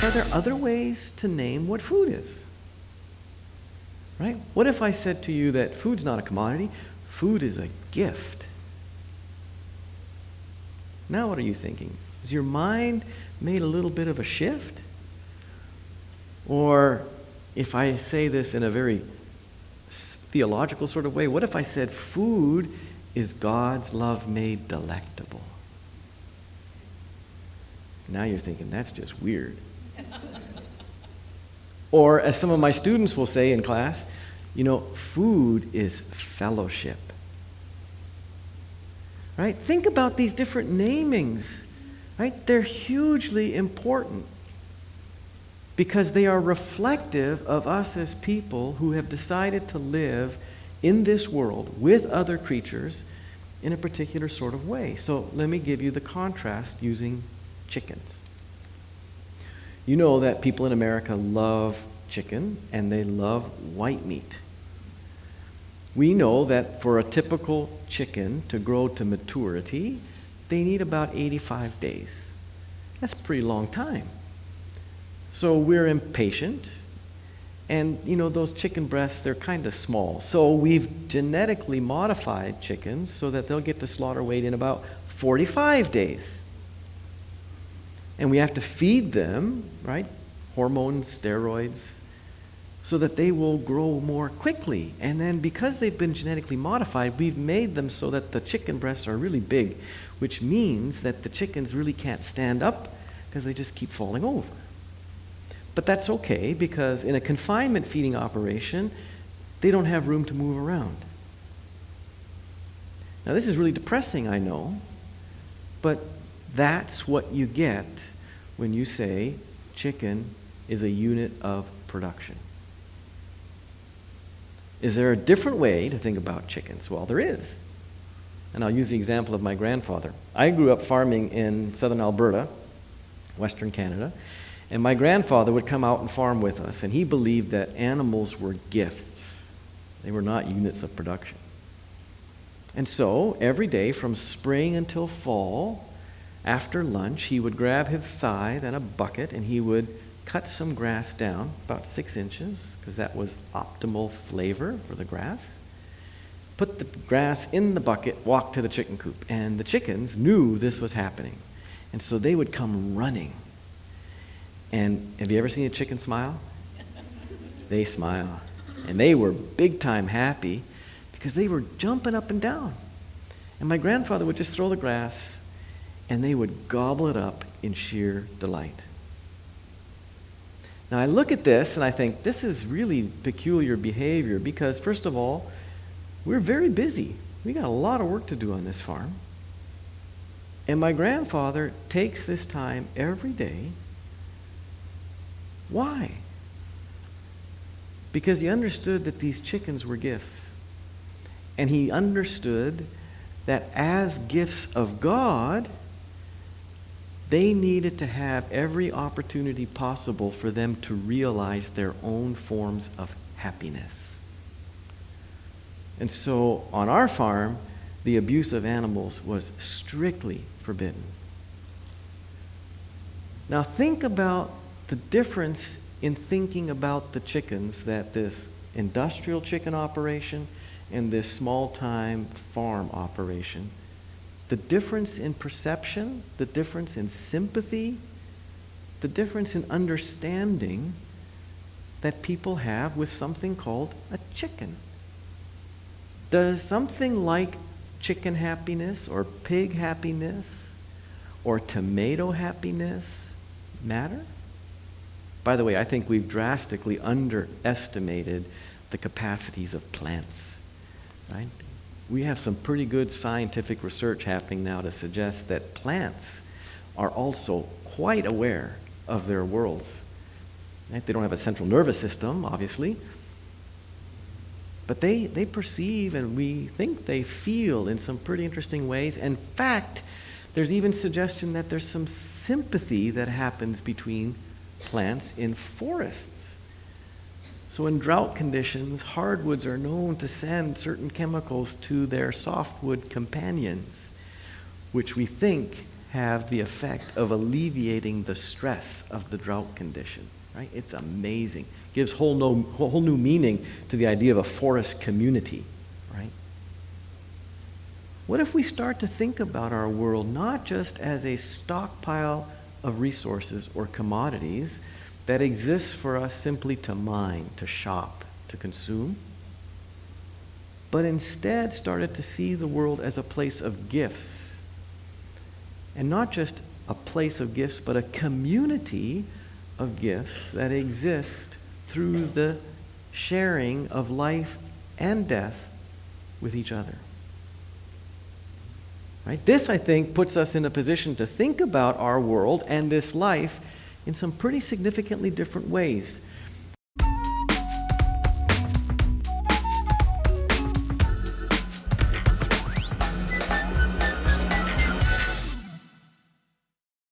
are there other ways to name what food is? Right? What if I said to you that food's not a commodity, food is a gift? Now what are you thinking? Has your mind made a little bit of a shift? Or if I say this in a very theological sort of way, what if I said food is God's love made delectable? Now you're thinking, that's just weird. Or as some of my students will say in class, food is fellowship. Right? Think about these different namings. Right? They're hugely important because they are reflective of us as people who have decided to live in this world with other creatures in a particular sort of way. So let me give you the contrast using chickens. You know that people in America love chicken and they love white meat. We know that for a typical chicken to grow to maturity, they need about 85 days. That's a pretty long time. So we're impatient, and those chicken breasts, they're kind of small. So we've genetically modified chickens so that they'll get to slaughter weight in about 45 days. And we have to feed them, right, hormones, steroids, so that they will grow more quickly. And then because they've been genetically modified, we've made them so that the chicken breasts are really big, which means that the chickens really can't stand up because they just keep falling over. But that's okay, because in a confinement feeding operation, they don't have room to move around. Now this is really depressing, I know, but that's what you get when you say chicken is a unit of production. Is there a different way to think about chickens? Well, there is. And I'll use the example of my grandfather. I grew up farming in southern Alberta, western Canada, and my grandfather would come out and farm with us, and he believed that animals were gifts. They were not units of production. And so, every day from spring until fall, after lunch, he would grab his scythe and a bucket, and he would cut some grass down, about 6 inches, because that was optimal flavor for the grass. Put the grass in the bucket, walk to the chicken coop. And the chickens knew this was happening. And so they would come running. And have you ever seen a chicken smile? They smile. And they were big time happy because they were jumping up and down. And my grandfather would just throw the grass and they would gobble it up in sheer delight. Now I look at this and I think this is really peculiar behavior because first of all, we're very busy. We got a lot of work to do on this farm. And my grandfather takes this time every day. Why? Because he understood that these chickens were gifts. And he understood that as gifts of God, they needed to have every opportunity possible for them to realize their own forms of happiness. And so on our farm, the abuse of animals was strictly forbidden. Now think about the difference in thinking about the chickens that this industrial chicken operation and this small-time farm operation, the difference in perception, the difference in sympathy, the difference in understanding that people have with something called a chicken. Does something like chicken happiness or pig happiness or tomato happiness matter? By the way, I think we've drastically underestimated the capacities of plants, right? We have some pretty good scientific research happening now to suggest that plants are also quite aware of their worlds. Right? They don't have a central nervous system, obviously, but they perceive and we think they feel in some pretty interesting ways. In fact, there's even suggestion that there's some sympathy that happens between plants in forests. So in drought conditions, hardwoods are known to send certain chemicals to their softwood companions, which we think have the effect of alleviating the stress of the drought condition, right? It's amazing. Gives whole new meaning to the idea of a forest community, right? What if we start to think about our world not just as a stockpile of resources or commodities that exists for us simply to mine, to shop, to consume, but instead started to see the world as a place of gifts? And not just a place of gifts, but a community of gifts that exist through the sharing of life and death with each other. Right? This, I think, puts us in a position to think about our world and this life in some pretty significantly different ways